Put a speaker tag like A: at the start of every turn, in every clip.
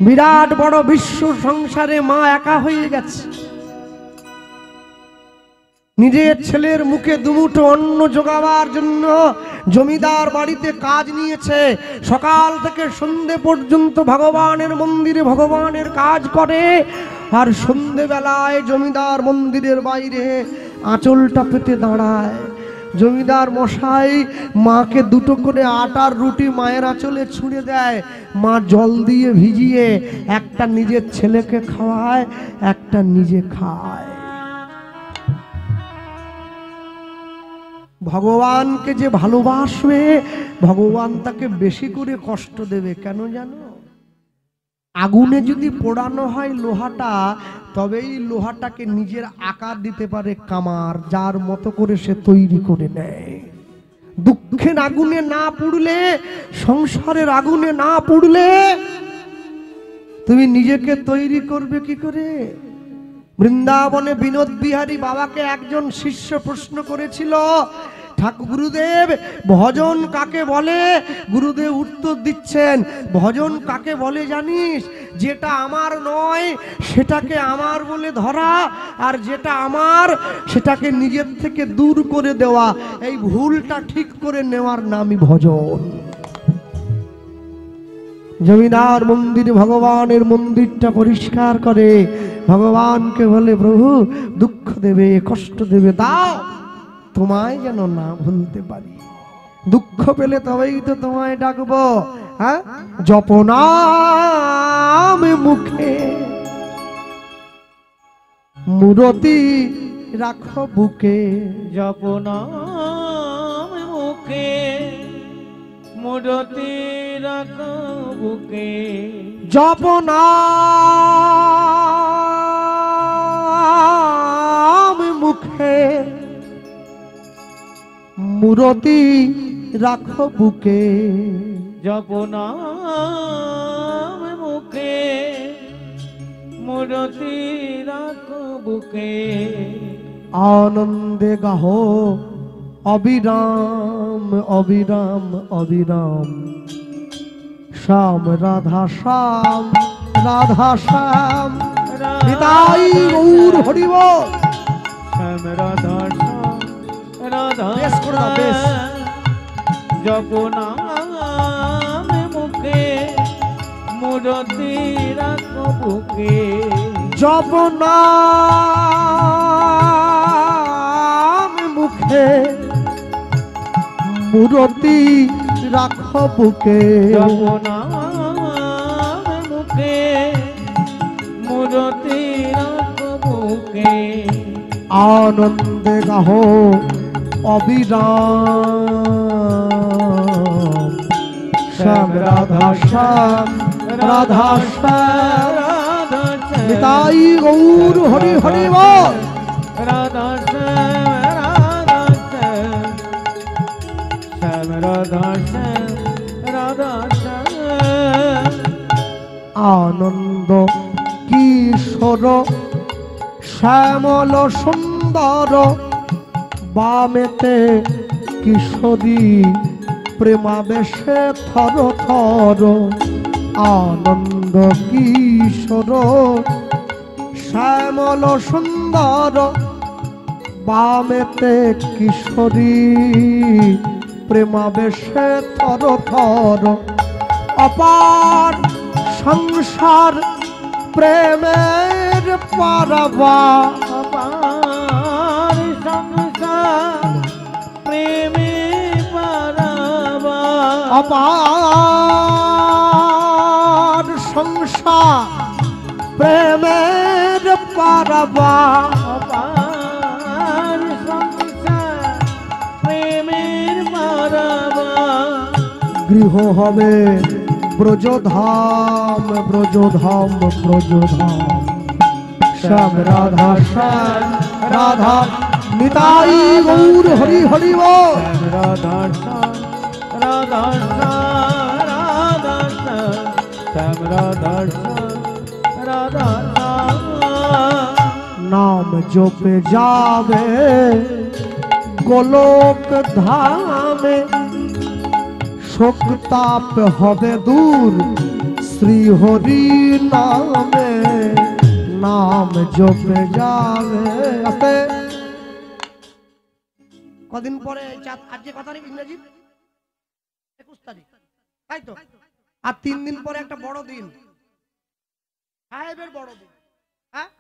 A: বিরাট বড় বিশ্ব সংসারে মা একা হয়ে গেছে। নিজের ছেলের মুখে দুমুঠো অন্ন জোগাবার জন্য জমিদার বাড়িতে কাজ নিয়েছে। সকাল থেকে সন্ধে পর্যন্ত ভগবানের মন্দিরে ভগবানের কাজ করে, আর সন্ধেবেলায় জমিদার মন্দিরের বাইরে আঁচলটা পেতে দাঁড়ায়। জমিদার মশাই মাকে দুটো করে আটার রুটি মায়ের আঁচলে ছুঁড়ে দেয়। মা জল দিয়ে ভিজিয়ে একটা নিজের ছেলেকে খাওয়ায়, একটা নিজে খায়। ভগবানকে যে ভালোবাসবে ভগবান তাকে বেশি করে কষ্ট দেবে। কেন জানো? আগুনে যদি পোড়ানো হয় লোহাটা, তবেই লোহাটাকে নিজের আকার দিতে পারে কামার, যার মতো করে সে তৈরি করে নেয়। দুঃখের আগুনে না পুড়লে, সংসারের আগুনে না পুড়লে তুমি নিজেকে তৈরি করবে কি করে? বৃন্দাবনে বিনোদ বিহারী বাবাকে একজন শিষ্য প্রশ্ন করেছিল, ঠাকুর গুরুদেব ভজন কাকে বলে? গুরুদেব উত্তর দিচ্ছেন, ভজন কাকে বলে জানিস? যেটা আমার নয় সেটাকে আমার বলে ধরা, আর যেটা আমার সেটাকে নিজের থেকে দূর করে দেওয়া, এই ভুলটা ঠিক করে নেওয়ার নামই ভজন। জমিদার মন্দিরে ভগবানের মন্দিরটা পরিষ্কার করে, ভগবানকে বলে প্রভু দুঃখ দেবে, কষ্ট দেবে, দাও তোমায় যেন না ভুলতে পারি। দুঃখ পেলে তবেই তো তোমায় ডাকবো। হ্যাঁ, জপনাম মুখে মূরতি রাখো বুকে।
B: জপনাম মুখে মূরতি রাখো বুকে।
A: জপনাম মুখে মূরতি রাখো বুকে।
B: জপনাম মুখে মূরতি রাখো বুকে।
A: আনন্দে গাহো অবিরাম অবিরাম অবিরাম, শ্যাম রাধা শ্যাম রাধা শ্যাম, নিতাই গৌর হরি বল।
B: শ্যাম রাধা শ্যাম রাধা
A: বেশ করে দাও, বেশ।
B: জপনাম মুখে মূরতি রাখো বুকে।
A: জপনাম মুখে মূরতি রাখো বুকে।
B: জপনাম মুখে মূরতি রাখো বুকে।
A: আনন্দে গাহো অবিরাম, শ্যাম রাধা শ্যাম রাধা শ্যাম, নিতাই গৌর হরি হরি বল।
B: রাধা শ্যাম রাধা শ্যাম, শ্যাম রাধা শ্যাম রাধা শ্যাম।
A: আনন্দ কিশোর শ্যামল সুন্দর, বামেতে কিশোরী প্রেমাবেশে থর থর। আনন্দ কিশোর শ্যামল সুন্দর, বামেতে কিশোরী প্রেমাবেশে থর থর। অপার সংসার প্রেমের পারাবা,
B: অপার সংসার প্রেমে পারাবা।
A: অপার সংসার প্রেমের পারাবা।
B: অপার সংসার প্রেমের পারাবা।
A: গৃহ হবে ব্রজধাম ব্রজধাম ব্রজধাম, শ্যাম রাধা শ্যাম রাধা, নিতাই গৌর হরি হরি বল।
B: রাধা শ্যাম রাধা শ্যাম রাধা শ্যাম, শ্যাম রাধা শ্যাম রাধা শ্যাম।
A: নাম জপে যাবে গোলক ধামে, শোক তাপ হবে দূর শ্রী হরি নামে নাম জপে যাবে। আস্তে। কদিন পরে আজকে কত তারিখ ইংরেজি? 21 তারিখ, তাই তো? আর 3 দিন পরে একটা বড় দিন, সাহেবের বড় দিন। হ্যাঁ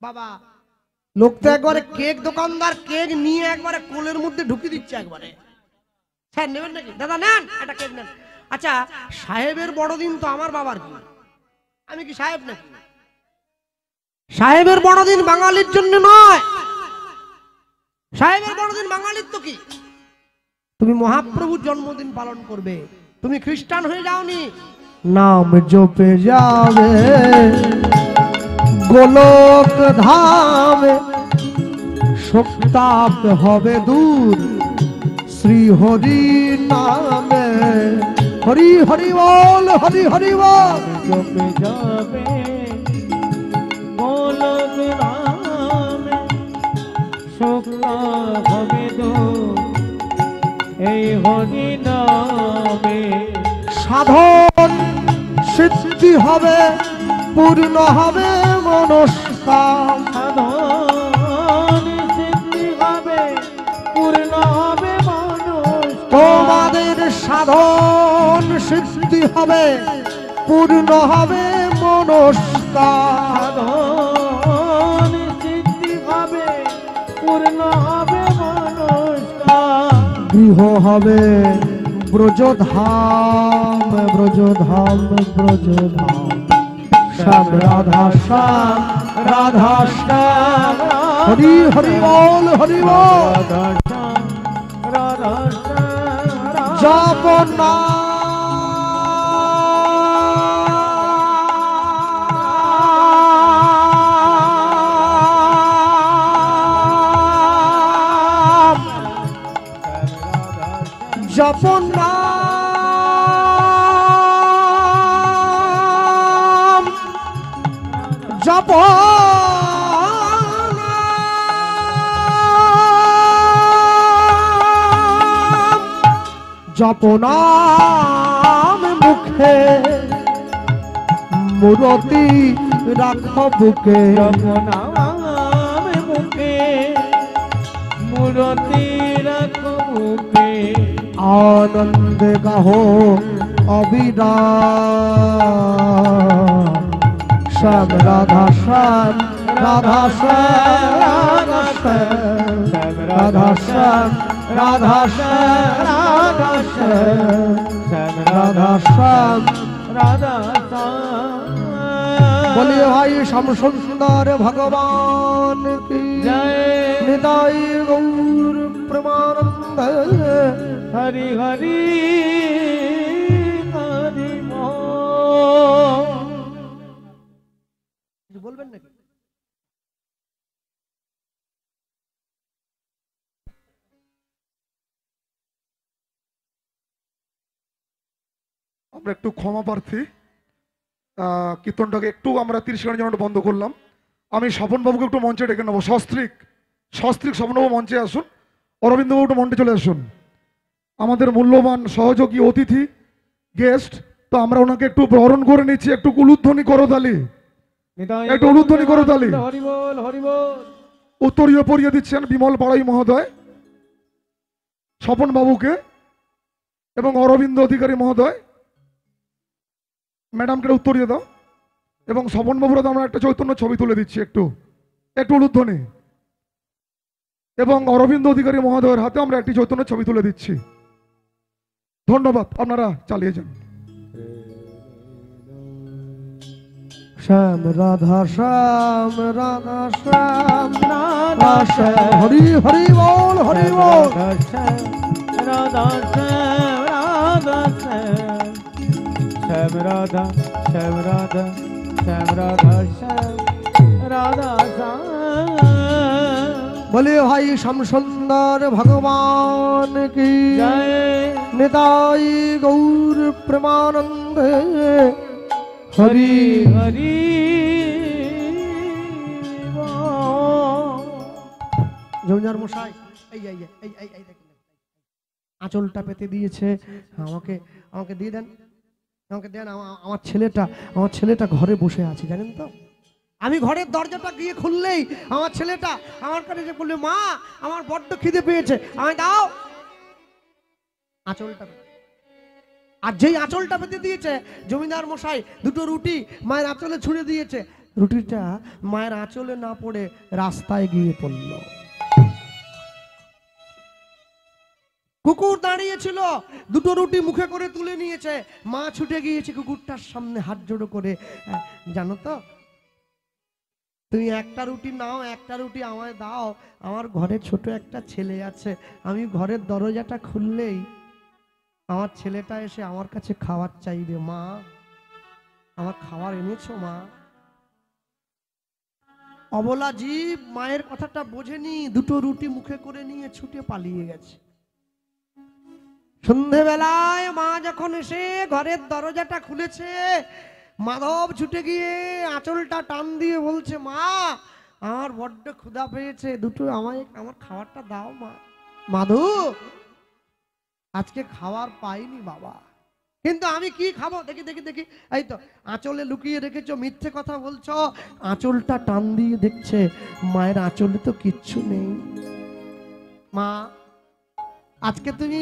A: বাবা, লোক তো একবারে কেক দোকানদার কেক নিয়ে একবারে কোলের মধ্যে ঢুকিয়ে দিচ্ছে একবারে। স্যার নেবেন নাকি? দাদা নেন, একটা কেক নেন। আচ্ছা, সাহেবের বড়দিন তো আমার বাবার কি? আমি কি সাহেব নাকি? সাহেবের বড়দিন বাঙালির জন্য নয়। সাহেবের বড়দিন বাঙালির তো কি? তুমি মহাপ্রভুর জন্মদিন পালন করবে। তুমি খ্রিস্টান হয়ে যাওনি, নাম জপে যাবে গোলক ধামে, শোকতাপ হবে দূর শ্রী হরি নামে। হরি হরি বল, হরি হরি বল।
B: জপে যাবে গোলক ধামে, শোকতাপ হবে দূর এই হরি নামে।
A: সাধন সিদ্ধি হবে, পূর্ণ হবে মনস্কাম।
B: সাধন সিদ্ধি হবে, পূর্ণ হবে মনস্কাম।
A: তোমাদের সাধন সিদ্ধি হবে, পূর্ণ হবে মনস্কাম।
B: সাধন সিদ্ধি হবে, পূর্ণ হবে মনস্কাম।
A: গৃহ হবে ব্রজধাম, ব্রজধাম, ব্রজধাম। শ্যাম রাধা শ্যাম, রাধা শ্যাম। হরি হরি বল, হরি বল।
B: রাধা শ্যাম, রাধা শ্যাম।
A: জপ নাম, জপ নাম, জপ নাম, জপ নাম মুখে, মূরতি রাখ বুকে।
B: জপ নাম মুখে, মূরতি রাখো বুকে।
A: আনন্দ গাহো অবিরাম, শ্যাম রাধা শ্যাম, রাধা শ্যাম, রাধা শ্যাম, রাধা শ্যাম, রাধা শ্যাম, রাধা শ্যাম, রাধা শ্যাম,
B: রাধা শ্যাম।
A: বলিए भाई श्याम सुंदर भगवान की
B: জয়।
A: निताई गौर प्रेमानंद।
B: হরি হরি হরি বল।
A: বলবেন নাকি?
C: আমরা একটু ক্ষমা প্রার্থী, কীর্তনটাকে একটু আমরা 30 সেকেন্ডের জন্য বন্ধ করলাম। আমি স্বপনবাবুকে একটু মঞ্চে ডেকে নেবো। সস্ত্রীক স্বপনবাবু মঞ্চে আসুন, অরবিন্দবাবু একটু মঞ্চে চলে আসুন। আমাদের মূল্যবান সহযোগী অতিথি গেস্ট, তো আমরা ওনাকে একটু বরণ করে নিচ্ছি। একটু উলুধ্বনি করো তালি, একটু উলুধ্বনি করো তালি।
B: হরি বল, হরি বল।
C: উত্তরীয় পরিয়ে দিচ্ছেন বিমল পাড়াই মহোদয় স্বপনবাবুকে, এবং অরবিন্দ অধিকারী মহোদয় ম্যাডামকে উত্তরীয় দাও। এবং স্বপনবাবুরা তো আমরা একটা চৈতন্য ছবি তুলে দিচ্ছি, একটু একটু উলুধ্বনি। এবং অরবিন্দ অধিকারী মহোদয়ের হাতে আমরা একটি চৈতন্য ছবি তুলে দিচ্ছি। ধন্যবাদ, আপনারা চালিয়ে যান।
A: श्याम राधा श्याम, राधा श्याम, राधा श्याम। हरि हरि बोल, हरि बोल।
B: রাধা শ্যাম, রাধা শ্যাম। শ্যাম রাধা, শ্যাম রাধা, শ্যাম রাধা শ্যাম, রাধা শ্যাম।
A: बोलिए भाई श्याम सुंदर भगवान की
B: জয়।
A: निताई गौर प्रेमानंद।
B: হরি
A: हरि
B: হরি
A: জমিদার মশাই, এই এই এই এই দেখেন আঁচলটা পেতে দিয়েছে, আমাকে আমাকে দিয়ে দেন। আমাকে দেন, আমার ছেলেটা ঘরে বসে আছে জানেন তো। আমি ঘরের দরজাটা গিয়ে খুললেই আমার ছেলেটা আমার কাছে এসে বললে, মা আমার বড্ড খিদে পেয়েছে, আমায় দাও আঁচলটা। আর যেই আঁচলটা পেতে দিয়েছে জমিদার মশাই দুটো রুটি মায়ের আঁচলে ছুঁড়ে দিয়েছে, রুটিটা মায়ের আঁচলে না পড়ে রাস্তায় গিয়ে পড়ল। কুকুর দাঁড়িয়েছিল, দুটো রুটি মুখে করে তুলে নিয়েছে, মা ছুটে গিয়েছে কুকুরটার সামনে হাত জোড়ো করে, জানো তো তুমি একটা রুটি নাও, একটা রুটি আমায় দাও, আমার ঘরে ছোট একটা ছেলে আছে, আমি ঘরের দরজাটা খুললেই আমার ছেলেটা এসে আমার কাছে খাবার চাইবে, মা আমার খাবার এনেছো মা। অবলা জীব মায়ের কথাটা বোঝেনি, দুটো রুটি মুখে করে নিয়ে ছুটে পালিয়ে গেছে। সন্ধেবেলায় মা যখন এসে ঘরের দরজাটা খুলেছে, মাধব ছুটে গিয়ে আঁচলটা টান দিয়ে বলছে, মা আমার বড্ড ক্ষুধা পেয়েছে, দুটো আমায় আমার খাবারটা দাও মা। মাধু আজকে খাবার পাইনি বাবা, কিন্তু আমি কি খাবো, দেখি দেখি দেখি, এই তো আঁচলে লুকিয়ে রেখেছো, মিথ্যে কথা বলছো। আঁচলটা টান দিয়ে দেখছে মায়ের আঁচলে তো কিচ্ছু নেই। মা আজকে তুমি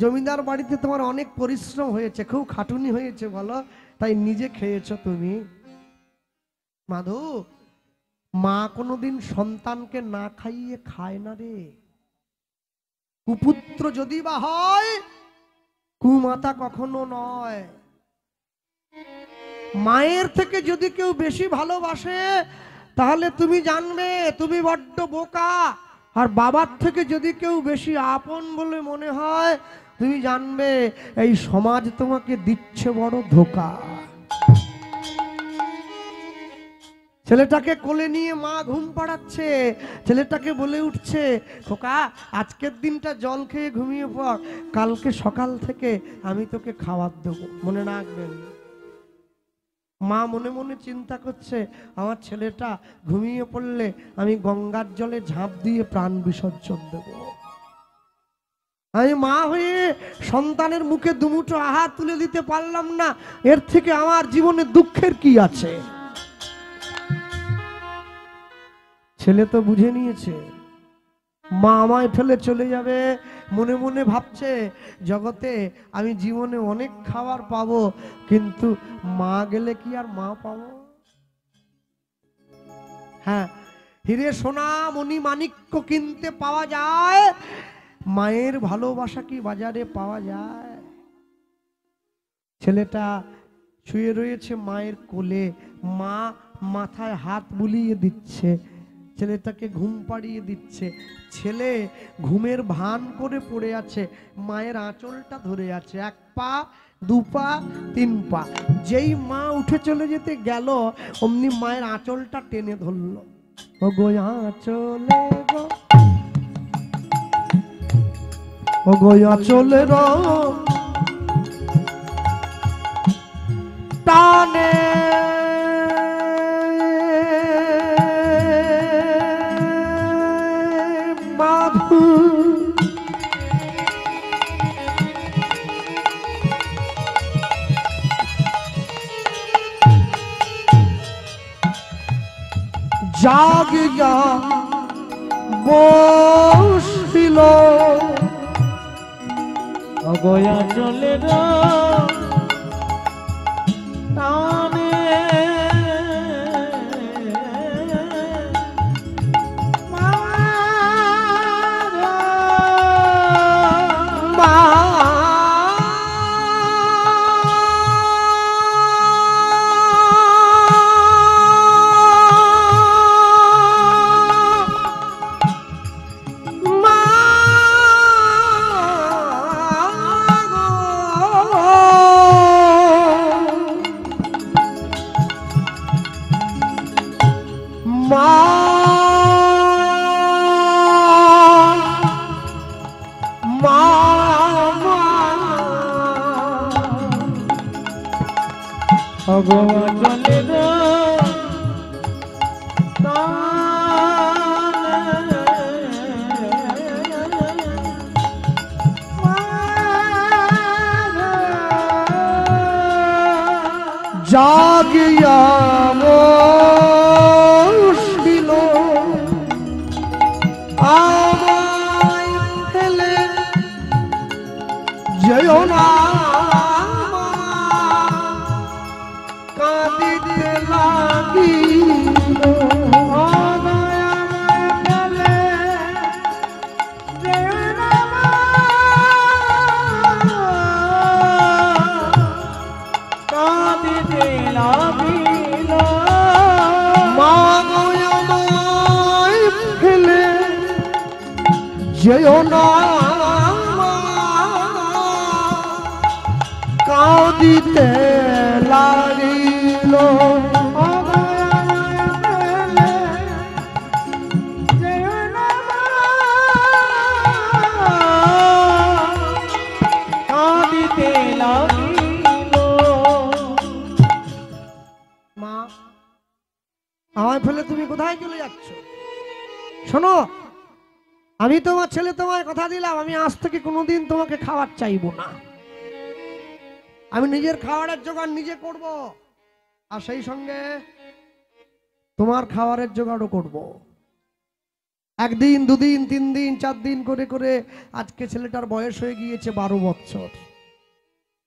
A: জমিদার বাড়িতে তোমার অনেক পরিশ্রম হয়েছে, খুব খাটুনি হয়েছে বলো, তাই নিজে খেয়েছো তুমি। মাধু মা কোনোদিন সন্তানকে না খাইয়ে খায় না রে, কুপুত্র যদি বা হয় কুমাতা কখনো নয়। মায়ের থেকে যদি কেউ বেশি ভালোবাসে তাহলে তুমি জানবে তুমি বড্ড বোকা, আর বাবার থেকে যদি কেউ বেশি আপন বলে মনে হয় তুমি জানবে এই সমাজ তোমাকে দিচ্ছে বড় ধোঁকা। ছেলেটাকে কোলে নিয়ে মা ঘুম পাড়াচ্ছে, ছেলেটাকে বলে উঠছে, খোকা আজকের দিনটা জল খেয়ে ঘুমিয়ে পড়, কালকে সকাল থেকে আমি তোকে খাবার দেবো, মনে রাখবেন। মা মনে মনে চিন্তা করছে, আমার ছেলেটা ঘুমিয়ে পড়লে আমি গঙ্গার জলে ঝাঁপ দিয়ে প্রাণ বিসর্জন দেব। আমি মা হয়ে সন্তানের মুখে দুমুঠো আহার তুলে দিতে পারলাম না, এর থেকে আমার জীবনে দুঃখের কি আছে। ছেলে তো বুঝে নিয়েছে মা আমায় ফেলে চলে যাবে, মনে মনে ভাবছে জগতে আমি জীবনে অনেক খাবার পাবো, কিন্তু মা গেলে কি আর মা পাবো? হ্যাঁ, হিরে সোনা মণি মাণিক্য কিনতে পাওয়া যায়, মায়ের ভালোবাসা কি বাজারে পাওয়া যায়? ছেলেটা শুয়ে রয়েছে মায়ের কোলে, মা মাথায় হাত বুলিয়ে দিচ্ছে, ছেলেটাকে ঘুম পাড়িয়ে দিচ্ছে। ছেলে ঘুমের ভান করে পড়ে আছে, মায়ের আঁচলটা ধরে আছে, এক পা দু পা তিন পা। যেই মা উঠে চলে যেতে গেল অমনি মায়ের আঁচলটা টেনে ধরলো, ও গো আঁচলে গো, ও গো আঁচলে র টানে জাগিয়া বসিল,
B: অগয়া চলে টানে অগয়া চলে
A: কাঁদিতে লাগিল
B: কাঁদিতে লাগিল
A: মা গো আমায় ফেলে যেও না কাঁদিতে লাগিল
B: কাঁদিতে লাগিল
A: মা আমায় ফেলে তুমি কোথায় চলে যাচ্ছ? শোনো, আমি তোমার ছেলে, তোমায় কথা দিলাম আমি আজ থেকে কোনোদিন তোমাকে খাবার চাইবো না। আমি নিজের খাবারের জোগাড় নিজে করব, আর সেই সঙ্গে তোমার খাবারের জোগাড়ও করব। একদিন, দুদিন, 3 দিন, 4 দিন করে করে আজকে ছেলেটার বয়স হয়ে গিয়েছে 12 বছর।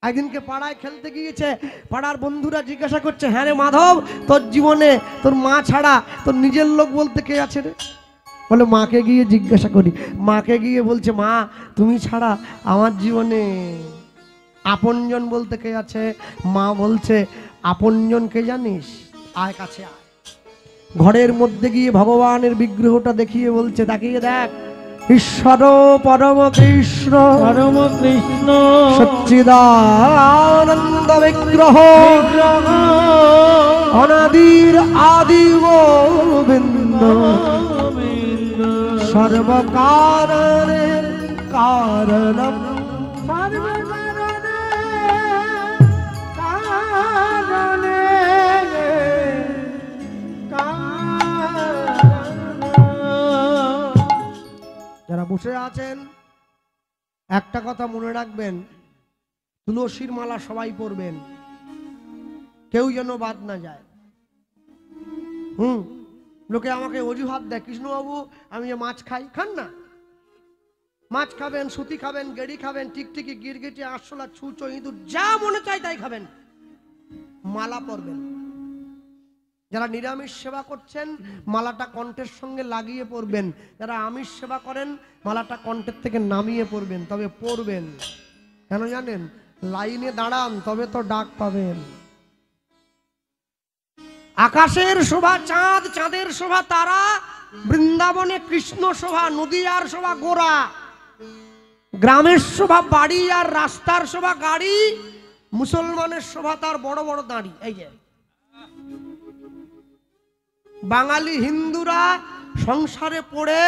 A: একদিনকে পাড়ায় খেলতে গিয়েছে, পাড়ার বন্ধুরা জিজ্ঞাসা করছে, হ্যাঁ রে মাধব, তোর জীবনে তোর মা ছাড়া তোর নিজের লোক বলতে কে আছে রে? বলে মাকে গিয়ে জিজ্ঞাসা করি। মাকে গিয়ে বলছে, মা তুমি ছাড়া আমার জীবনে আপনজন বলতে কে আছে? মা বলছে, আপনজন কে জানিস? আয় কাছে আয়। ঘরের মধ্যে গিয়ে ভগবানের বিগ্রহটা দেখিয়ে বলছে, তাকিয়ে দেখ, ঈশ্বর পরম কৃষ্ণ
B: পরম কৃষ্ণ
A: সচ্চিদানন্দ বিগ্রহ অনাদির আদি গোবিন্দ সর্বকারণের কারণম যারা বসে আছেন একটা কথা মনে রাখবেন, তুলসীর মালা সবাই পরবেন, কেউ যেন বাদ না যায়। লোকে আমাকে অজুহাত দেয়, কৃষ্ণবাবু আমি যে মাছ খাই, খান না। মাছ খাবেন, সুতি খাবেন, গেড়ি খাবেন, টিকটিকি, গিরগিটি, আরশোলা, ছুঁচো, ইঁদুর, যা মনে চাই তাই খাবেন, মালা পরবেন। যারা নিরামিষ সেবা করছেন মালাটা কণ্ঠের সঙ্গে লাগিয়ে পড়বেন, যারা আমিষ সেবা করেন মালাটা কণ্ঠের থেকে নামিয়ে পড়বেন, তবে পড়বেন। কেন জানেন? লাইনে দাঁড়ান তবে তো ডাক পাবেন। আকাশের শোভা চাঁদ, চাঁদের শোভা তারা, বৃন্দাবনে কৃষ্ণ শোভা, নদীয়ার শোভা গোরা, গ্রামের শোভা বাড়ি আর রাস্তার শোভা গাড়ি, মুসলমানের শোভা তার বড় বড় দাঁড়ি। এই যে বাঙালি হিন্দুরা সংসারে পড়ে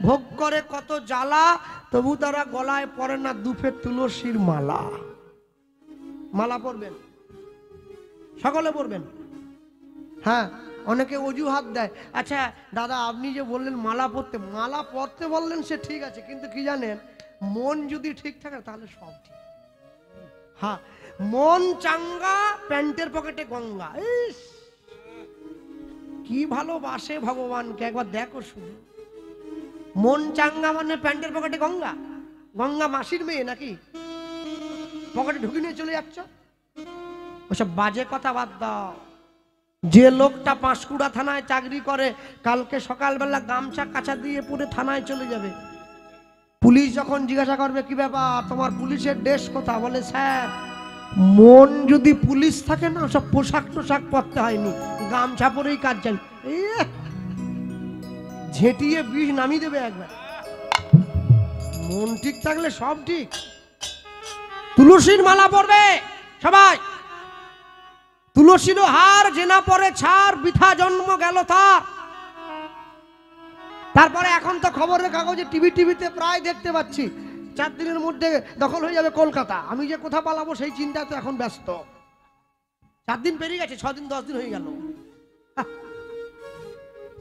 A: ভোগ করে কত জ্বালা, তবু তারা গলায় পরে না দুফে তুলসীর মালা। মালা পরবেন, সকলে পরবেন। হ্যাঁ, অনেকে অজুহাত দেয়, আচ্ছা দাদা আপনি যে বললেন মালা পরতে বললেন সে ঠিক আছে, কিন্তু কি জানেন, মন যদি ঠিক থাকে তাহলে সব ঠিক। হ্যাঁ, মন চাঙ্গা প্যান্টের পকেটে গঙ্গা। ইস কি ভালোবাসে ভগবানকে, একবার দেখো শুধু। মন চাঙ্গা মানে প্যান্টের পকেটে গঙ্গা? গঙ্গা মাসির মেয়ে নাকি? পকেটে ঢুকে নিয়ে চলে যাচ্ছ? ওসব বাজে কথা বাদ দাও। যে লোকটা পাঁশকুড়া থানায় চাকরি করে, কালকে সকালবেলা গামছা কাঁচা দিয়ে পরে থানায় চলে যাবে। পুলিশ যখন জিজ্ঞাসা করবে, কি ব্যাপার তোমার পুলিশের ড্রেস কোথা? বলে স্যার মন যদি পুলিশ থাকে না, সব পোশাক টোশাক পরতে হয়নি, গামছা পরেই কাজ চাই। ঝেঁটিয়ে বিষ নামিয়ে দেবে একবার। মন ঠিক থাকলে সব ঠিক। তুলসীর মালা পরবে সবাই। তুলসীর হার যে না পরে ছাড়, বৃথা জন্ম গেল তার। তারপরে এখন তো খবরের কাগজে টিভিতে প্রায় দেখতে পাচ্ছি 4 দিনের মধ্যে দখল হয়ে যাবে কলকাতা। আমি যে কোথা পালাবো সেই চিন্তাতে এখন ব্যস্ত। 4 দিন পেরিয়ে গেছে, 6 দিন 10 দিন হয়ে গেল।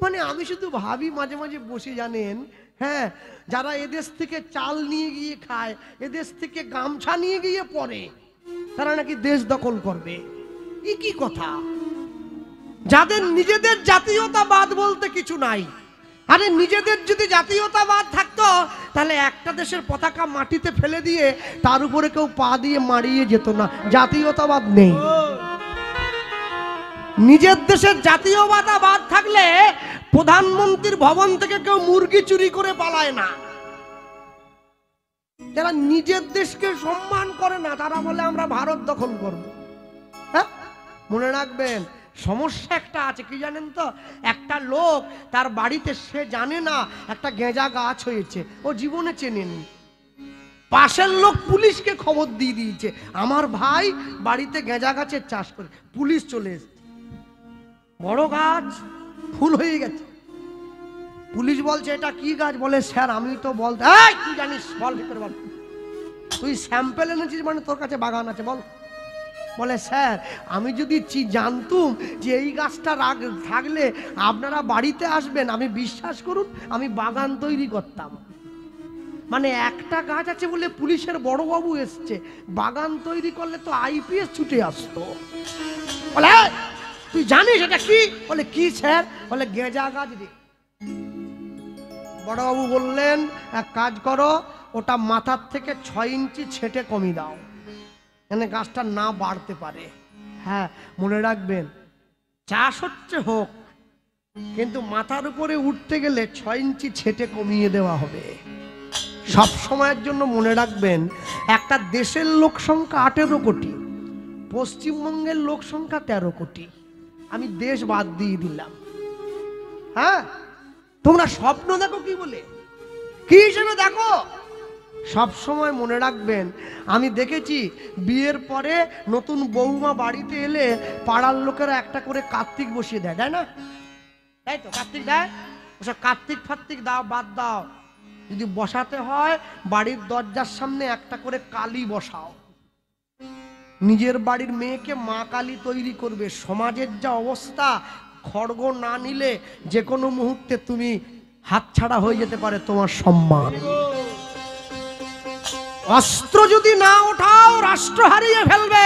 A: মানে আমি শুধু ভাবি মাঝে মাঝে বসে, জানেন, হ্যাঁ, যারা এদেশ থেকে চাল নিয়ে গিয়ে খায়, এদেশ থেকে গামছা নিয়ে গিয়ে পরে, তারা নাকি দেশ দখল করবে। কি কথা? যাদের নিজেদের জাতীয়তাবাদ বলতে কিছু নাই। আরে নিজেদের যদি জাতীয়তাবাদ থাকতো তাহলে একটা দেশের পতাকা মাটিতে ফেলে দিয়ে তার উপরে কেউ পা দিয়ে মারিয়ে যেত না। জাতীয়তাবাদ নেই। নিজের দেশের জাতীয়তাবাদ থাকলে প্রধানমন্ত্রীর ভবন থেকে কেউ মুরগি চুরি করে পালায় না। যারা নিজের দেশকে সম্মান করে না তারা বলে আমরা ভারত দখল করব। হ্যাঁ, মনে রাখবেন সমস্যা একটা আছে কি জানেন তো, একটা লোক তার বাড়িতে সে জানে না একটা গেঁজা গাছ হয়েছে, ও জীবনে চেনেনি। পাশের লোক পুলিশকে খবর দিয়ে দিয়েছে আমার ভাই বাড়িতে গেঁজা গাছের চাষ করে, পুলিশ চলে এসেছে, বড় গাছ ফুল হয়ে গেছে। পুলিশ বলছে এটা কি গাছ? বলে স্যার আমি তো বলতে, এই তুই জানিস, বল ভিতরে বল, তুই স্যাম্পেল এনেছিস মানে তোর কাছে বাগান আছে, বল। বলে স্যার আমি যদি জানতুম যে এই গাছটা থাকলে আপনারা বাড়িতে আসবেন, আমি বিশ্বাস করুন আমি বাগান তৈরি করতাম। মানে একটা গাছ আছে বলে পুলিশের বড়বাবু এসছে, বাগান তৈরি করলে তো আইপিএস ছুটে আসতো। বলে তুই জানিস এটা কি? বলে কি স্যার? বলে গেঁজা গাছ রে। বড়বাবু বললেন এক কাজ করো, ওটা মাথার থেকে 6 ইঞ্চি ছেটে কমিয়ে দাও, মানে গাছটা না বাড়তে পারে। হ্যাঁ মনে রাখবেন চাষ হচ্ছে হোক, কিন্তু মাথার উপরে উঠতে গেলে 6 ইঞ্চি ছেটে কমিয়ে দেওয়া হবে। সব সময়ের জন্য মনে রাখবেন একটা দেশের লোক সংখ্যা 18 কোটি, পশ্চিমবঙ্গের লোক সংখ্যা 13 কোটি। আমি দেশ বাদ দিয়ে দিলাম। হ্যাঁ তোমরা স্বপ্ন দেখো কি বলে, কি হিসেবে দেখো? সব সময় মনে রাখবেন আমি দেখেছি বিয়ের পরে নতুন বৌমা বাড়িতে এলে পাড়ার লোকেরা একটা করে কার্তিক বসিয়ে দেয়, তাই না? তাই তো কার্তিক দেয়। ওসব কার্তিক ফার্তিক দাও, বাদ দাও। যদি বসাতে হয় বাড়ির দরজার সামনে একটা করে কালী বসাও। নিজের বাড়ির মেয়েকে মা কালী তৈরি করবে। সমাজের যা অবস্থা, খড়গ না নিলে যে কোনো মুহূর্তে তুমি হাতছাড়া হয়ে যেতে পারে তোমার সম্মান। অস্ত্র যদি না ওঠাও রাষ্ট্র হারিয়ে ফেলবে,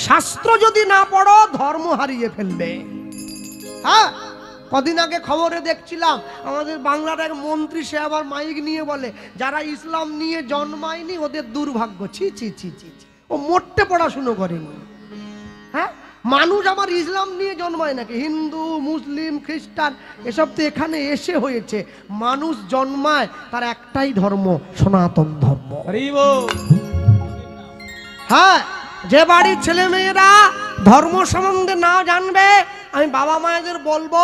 A: শাস্ত্র যদি না পড়ো ধর্ম হারিয়ে ফেলবে। হ্যাঁ কদিন আগে খবরে দেখছিলাম আমাদের বাংলার এক মন্ত্রী, সে আবার মাইক নিয়ে বলে যারা ইসলাম নিয়ে জন্মায়নি ওদের দুর্ভাগ্য। ছি ছি ছি ছি, ও মোটে পড়াশুনো করেনি। হ্যাঁ মানুষ আমার ইসলাম নিয়ে জন্মায় নাকি? হিন্দু মুসলিম খ্রিস্টান এসব তো এখানে এসে হয়েছে। মানুষ জন্মায় তার একটাই ধর্ম, সনাতন ধর্ম। হ্যাঁ যে বাড়ির ছেলে মেয়েরা ধর্ম সম্বন্ধে না জানবে, আমি বাবা মায়েদের বলবো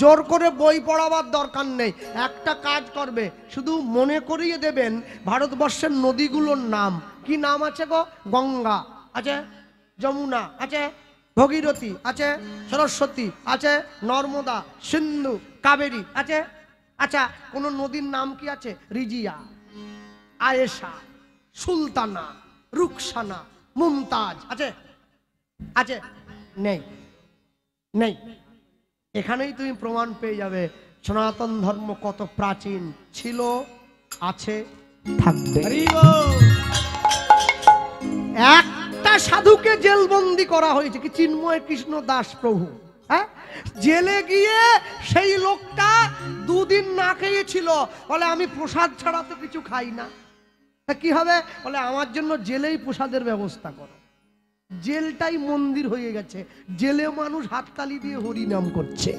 A: জোর করে বই পড়াবার দরকার নেই। একটা কাজ করবে, শুধু মনে করিয়ে দেবেন ভারতবর্ষের নদীগুলোর নাম। কি নাম আছে গো? গঙ্গা আছে, যমুনা আছে, ভগীরথী আছে, সরস্বতী আছে, নর্মদা, সিন্ধু, কাবেরী আছে। আচ্ছা কোন নদীর নাম কি আছে? রিজিয়া, আয়েশা, সুলতানা, রুকসানা, মুমতাজ আছে? আছে? নেই, নেই। এখানেই তুমি প্রমাণ পেয়ে যাবে সনাতন ধর্ম কত প্রাচীন ছিল, আছে, থাকবে। একটা সাধুকে জেলবন্দি করা হয়েছে, কি চিন্ময় কৃষ্ণ দাস প্রভু। হ্যাঁ জেলে গিয়ে সেই লোকটা 2 দিন না খেয়েছিল, বলে আমি প্রসাদ ছাড়া তো কিছু খাই না। কি হবে? বলে আমার জন্য জেলেই প্রসাদের ব্যবস্থা করো। জেলটাই মন্দির হয়ে গেছে, জেলে মানুষ হাততালি দিয়ে হরি নাম করছে।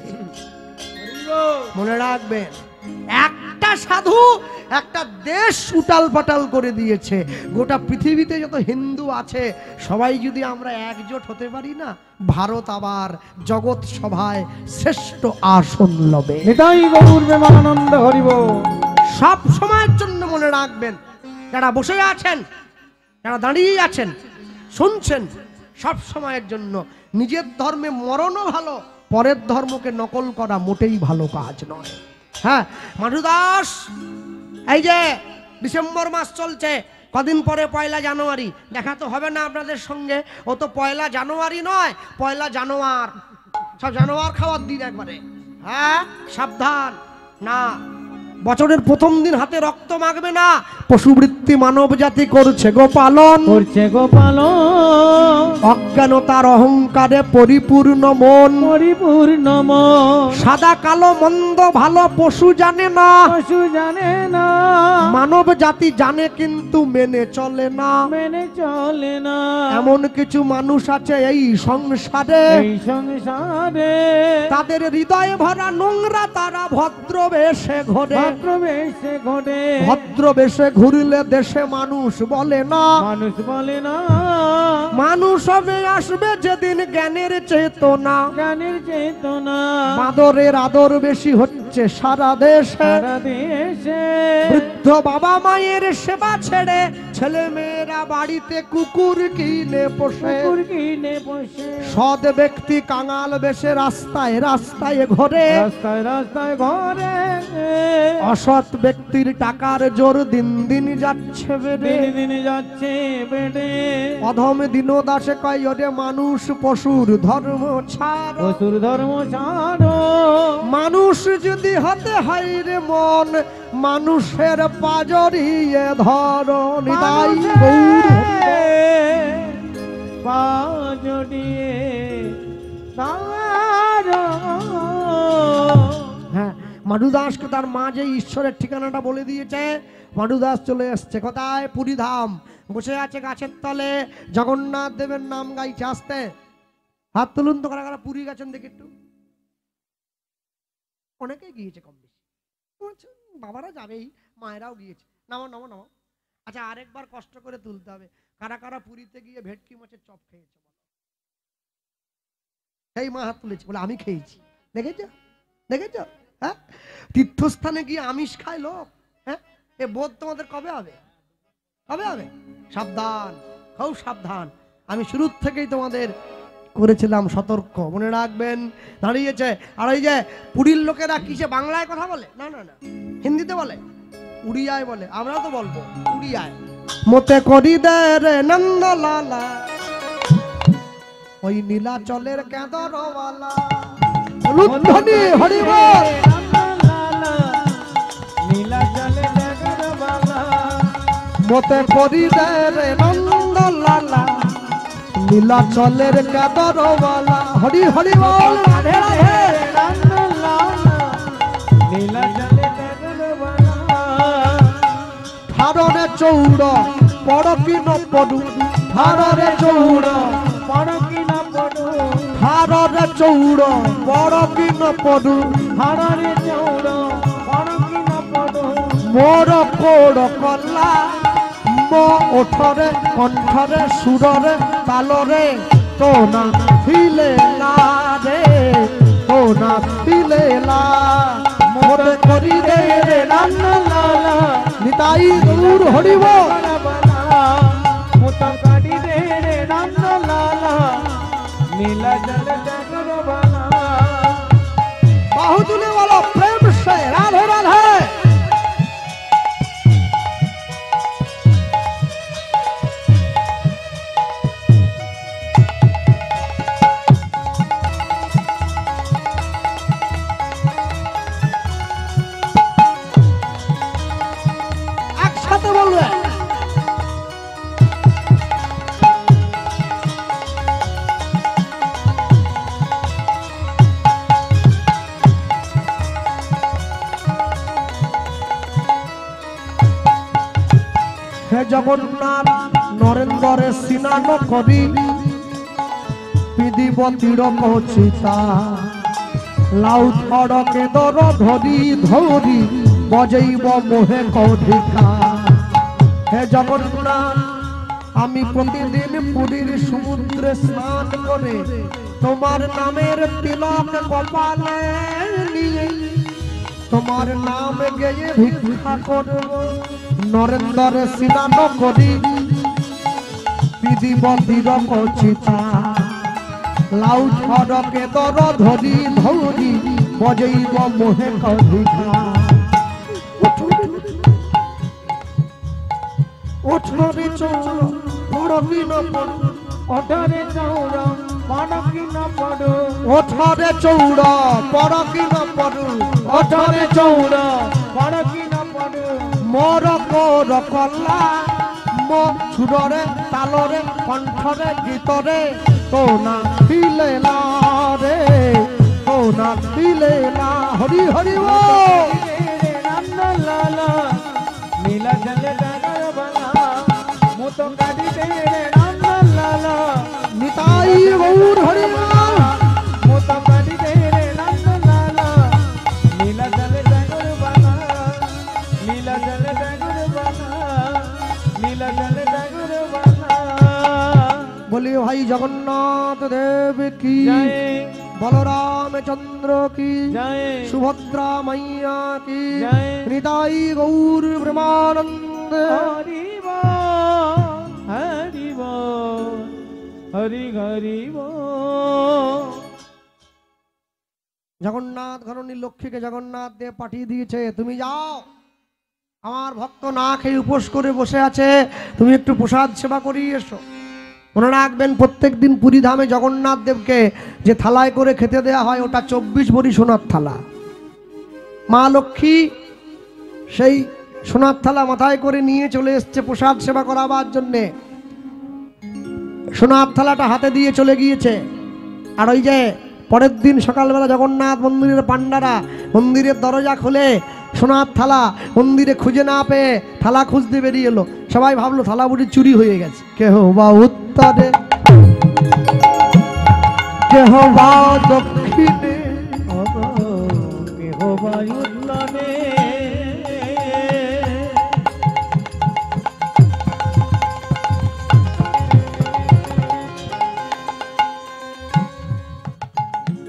A: মনে রাখবেন একটা সাধু একটা দেশ উটাল পাটাল করে দিয়েছে। গোটা পৃথিবীতে যত হিন্দু আছে সবাই যদি আমরা একজোট হতে পারি না, ভারত আবার জগৎ সভায় শ্রেষ্ঠ আসন লবে।
B: নিতাই গৌর প্রেমানন্দ হরি বল।
A: সব সময়ের জন্য মনে রাখবেন, যারা বসে আছেন, যারা দাঁড়িয়ে আছেন, শুনছেন, সব সময়ের জন্য নিজের ধর্মে মরণও ভালো, পরের ধর্মকে নকল করা মোটেই ভালো কাজ নয়। হ্যাঁ মাধু দাস, এই যে ডিসেম্বর মাস চলছে, কদিন পরে 1 জানুয়ারি, দেখা তো হবে না আপনাদের সঙ্গে। ও তো 1 জানুয়ারি নয়, 1 জানুয়ার। সব জানোয়ার খাওয়ার দিন একবারে। হ্যাঁ সাবধান, না বছরের প্রথম দিন হাতে রক্ত মাখবে না। পশুবৃত্তি মানব জাতি করছে গোপালন,
B: করছে গোপাল,
A: অজ্ঞানতার অহংকারে পরিপূর্ণ মন,
B: পরিপূর্ণ মন।
A: সাদা কালো মন্দ ভালো পশু জানে না,
B: পশু জানে না,
A: মানব জাতি জানে কিন্তু মেনে চলে না।
B: মেনে চলে না।
A: এমন কিছু মানুষ আছে এই সংসারে,
B: এই সংসারে
A: তাদের হৃদয়ে ভরা নোংরা, তারা ভদ্র বেশে ঘোরে।
B: ভদ্রবেশে ঘটে,
A: ভদ্র বেশে ঘুরলে দেশে মানুষ বলে না।
B: মানুষ বলে না।
A: মানুষ হবে আসবে যেদিন জ্ঞানের চেতনা,
B: জ্ঞানের চেতনা
A: বাদরের আদর বেশি হচ্ছে সারা দেশে।
B: সারা দেশে।
A: বৃদ্ধ বাবা মায়ের সেবা ছেড়ে ছেলে মেয়েরা বাড়িতে কুকুর কিনে পোষে।
B: কুকুর কিনে বসে,
A: সৎ ব্যক্তি কাঙাল বেশে রাস্তায় রাস্তায় ঘোরে।
B: রাস্তায় রাস্তায় ঘরে,
A: অসৎ ব্যক্তির টাকার জোর দিন দিন যাচ্ছে বেড়ে।
B: দিন দিন যাচ্ছে বেড়ে।
A: অধম দিনদাসে কয় ওরে মানুষ পশুর ধর্ম ছাড়।
B: অসুর ধর্ম ছাড়ো,
A: মানুষ যদি হতে হয় রে মন, মানুষের পাজরিয়ে ধর। নিতাই গৌর
B: পাজড়িয়ে তার।
A: হ্যাঁ, মাধু দাসকে তার মা যে ঈশ্বরের ঠিকানাটা বলে দিয়েছে, মাধু দাস চলে এসছে কোথায়? পুরী ধাম। বসে আছে গাছের তলে, জগন্নাথ দেবের নাম গাইছে। আসতে হাত তুলুন তো, কারা কারা পুরী গেছেন দেখি একটু। অনেকেই গিয়েছে কম বেশি, বলছে, বাবারা যাবেই, মায়েরাও গিয়েছে। নামো নামো নামো। আচ্ছা, আরেকবার কষ্ট করে তুলতে হবে। কারা কারা পুরীতে গিয়ে ভেটকি মাছের চপ খেয়েছে? সেই মা হাত তুলেছে, বলে আমি খেয়েছি। দেখেছ দেখেছ? হ্যাঁ, তীর্থস্থানে গিয়ে আমিষ খায় লোক। হ্যাঁ, এ বোধ তোমাদের কবে হবে? কবে হবে? সাবধান, খুব সাবধান। আমি শুরুর থেকেই তোমাদের করেছিলাম সতর্ক, মনে রাখবেন। দাঁড়িয়েছে। আর ওই যে পুরীর লোকেরা কিসে বাংলায় কথা বলে? না না না, হিন্দিতে বলে, উড়িয়ায় বলে। আমরাও তো বলবো উড়িয়ায়। মতে করি দে রে নন্দলালা, ওই নীলাচলের কেঁদরওয়ালা। রুদ্ধনি হরি বল।
B: নীলা জলে জগর বালা,
A: মতে করি দে রে নন্দলালা, নীলাচলের কেঁদরওয়ালা। হরি হরি বল। রাধে রাধে।
B: নীলা জলে জগর বালা।
A: ধারণে চৌড় পড় কি ন পড়ু, ধারণে চৌড়,
B: পড়কি না পড়ু,
A: ধারণে চৌড় পড় কি ন পড়ু,
B: হারারে চৌড় পড়কি না পড়ু।
A: মোর কোড় কলা, মো ওঠরে কণ্ঠরে সুররে তালরে, তো না ফিলে না রে, তো না ফিলে না। মোরে করি রে রে রান্না লালা, নিতাই গৌর হরিব।
B: মুতা কাটি দে রে রাম লালা, নীলা জল জগর বালা।
A: বাহু তুলে বলো প্রেম সে রাধে রাধে। একসাথে বলবে। হে জগন্নাথ নরেন্দ্রে স্নান করি, পিদিব তীরক চিতা, লাউ থড়কে দর ধরি ধরি, বজৈব মোহে কৌধিকা। হে জগন্নাথ, আমি প্রতিদিন পুরীর সমুদ্রে স্নান করে তোমার নামের তিলক কপালে নিয়ে তোমার নাম গেয়ে ভিক্ষা করব। নরেন্দ্রে স্নান করি, পিদিব তীরক চিতা, লাউ ছড়কে দর ধরি ধরি, বজৈব মোহে কৌধিকা। ওঠরে চৌড় পড়বি ন পড়ু,
B: ওঠরে চৌড় পড়ো কি না পড়ো
A: ওঠরে চৌড়া পড় কি না পড়ু
B: ওঠরে চৌড়া পড়ো কি না পড়ো
A: মোর কোর কল্লা মো ছুড়রে তালরে কণ্ঠরে গীতরে তো না দিলে না রে তো না দিলে না হরি হরি ও
B: রাম লালা নীলা জলে ডাগর বালা মুতো কাটি দে রাম লালা
A: নিতাই গৌর হরি
B: মুতো কাটি দে রাম লালা নীলা জলে ডাগর বালা নীলা জলে ডাগর বালা নীলা জলে ডাগর বালা
A: বলি ভাই জগন্নাথ দেব কি
B: জয়
A: বলরাম চন্দ্র কি
B: জয়
A: সুভদ্রা মাইয়া কি
B: জয়
A: নিতাই গৌর ব্রহ্মানন্দ
B: হরি বল হরি বল হরি হরি বল
A: জগন্নাথ ঘরণী লক্ষ্মীকে জগন্নাথ দেব পাঠিয়ে দিয়েছে তুমি যাও আমার ভক্ত না খেয়ে উপোস করে বসে আছে তুমি একটু প্রসাদ সেবা করিয়ে এসো মনে রাখবেন প্রত্যেক দিন পুরী ধামে জগন্নাথ দেবকে যে থালায় করে খেতে দেয়া হয় ওটা 24 ভরি সোনার থালা মা লক্ষ্মী সেই সোনার থালা মাথায় করে নিয়ে চলে এসছে প্রসাদ সেবা করাবার জন্যে সোনার থালাটা হাতে দিয়ে চলে গিয়েছে আর ওই যে পরের দিন সকালবেলা জগন্নাথ মন্দিরের পান্ডারা মন্দিরের দরজা খুলে সোনার থালা মন্দিরে খুঁজে না পেয়ে থালা খুঁজতে বেরিয়ে এলো সবাই ভাবলো থালা বুড়ি চুরি হয়ে গেছে কেহ বা উত্তরে কেহ বা দক্ষিণে
B: কেহ বায়ুল্লনে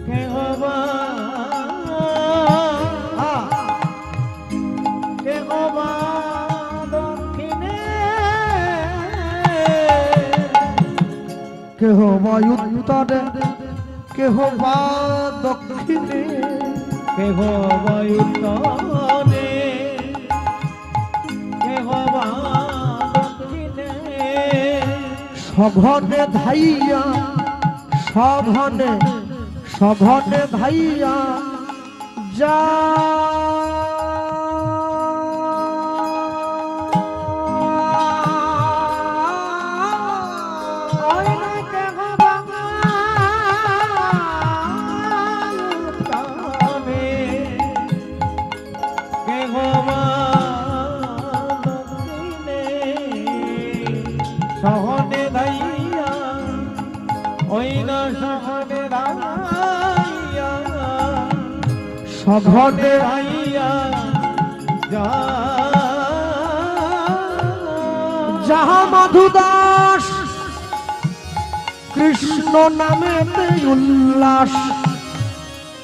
B: কেহ বা কেহ বা দক্ষিণে
A: কেহ বা উত্তরে কেহ বা দক্ষিণে
B: কেহ বায়ুল্লনে কেহ বা দক্ষিণে
A: সঘনে ধাইয়া সঘনে সঘনে ধাইয়া যা
B: সহনে ধাইয়া ওই না সহনে ধাইয়া
A: সঘনে
B: ধাইয়া যা
A: যাহা মধুদাস কৃষ্ণ নামেতে উল্লাস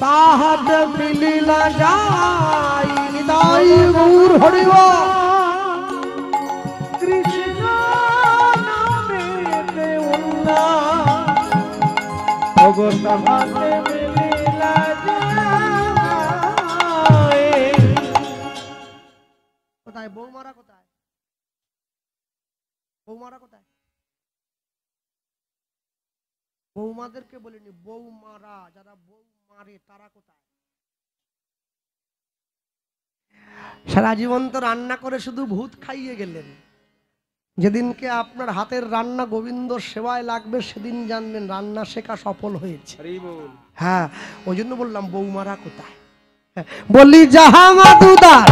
A: তাহাতে মিলিলা যাই নিতাই গৌর হরিব
B: কৃষ্ণ নামেতে উল্লাস অগত ভাতে মিলিলা যায়
A: কোথায় বৌমারা কোথায় বৌমারা কোথায় বৌমাদেরকে বলিনি বৌমারা যারা বৌ মারে তারা কোথায় সারা জীবন তো রান্না করে শুধু ভূত খাইয়ে গেলেন যেদিনকে আপনার হাতের রান্না গোবিন্দ সেবায় লাগবে সেদিন জানবেন রান্না শেখা সফল হয়েছে হ্যাঁ ওই জন্য বললাম বৌমারা কোথায় বলি যাহা মাতুদার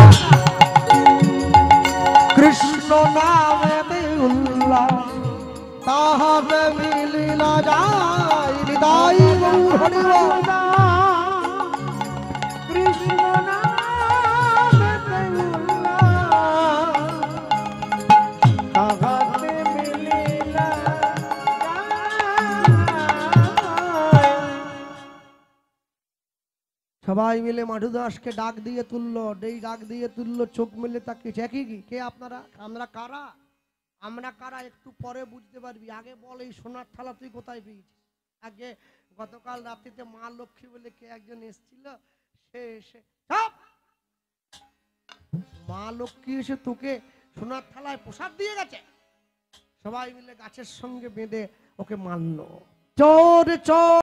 A: কৃষ্ণ নামে উল্লাস তাহাতে মিলিলা যায় হৃদয় গৌর হরি বল।
B: কৃষ্ণ নামেতে উল্লাস তাহাতে মিলিলা যায়।
A: সবাই মিলে মাধুদাসকে ডাক দিয়ে তুললো ডাক দিয়ে তুললো চোখ মেলে তাকে একই কি কে আপনারা আমরা কারা আমরা কারা একটু পরে বুঝতে পারবি আগে বল এই সোনার থালা তুই কোথায় পেয়েছিস আগে গতকাল রাত্রিতে মা লক্ষ্মী বলে কে একজন এসেছিল সে এসে চাপ! মা লক্ষ্মী এসে তোকে সোনার থালায় প্রসাদ দিয়ে গেছে সবাই মিলে গাছের সঙ্গে বেঁধে ওকে মারলো চোর চোর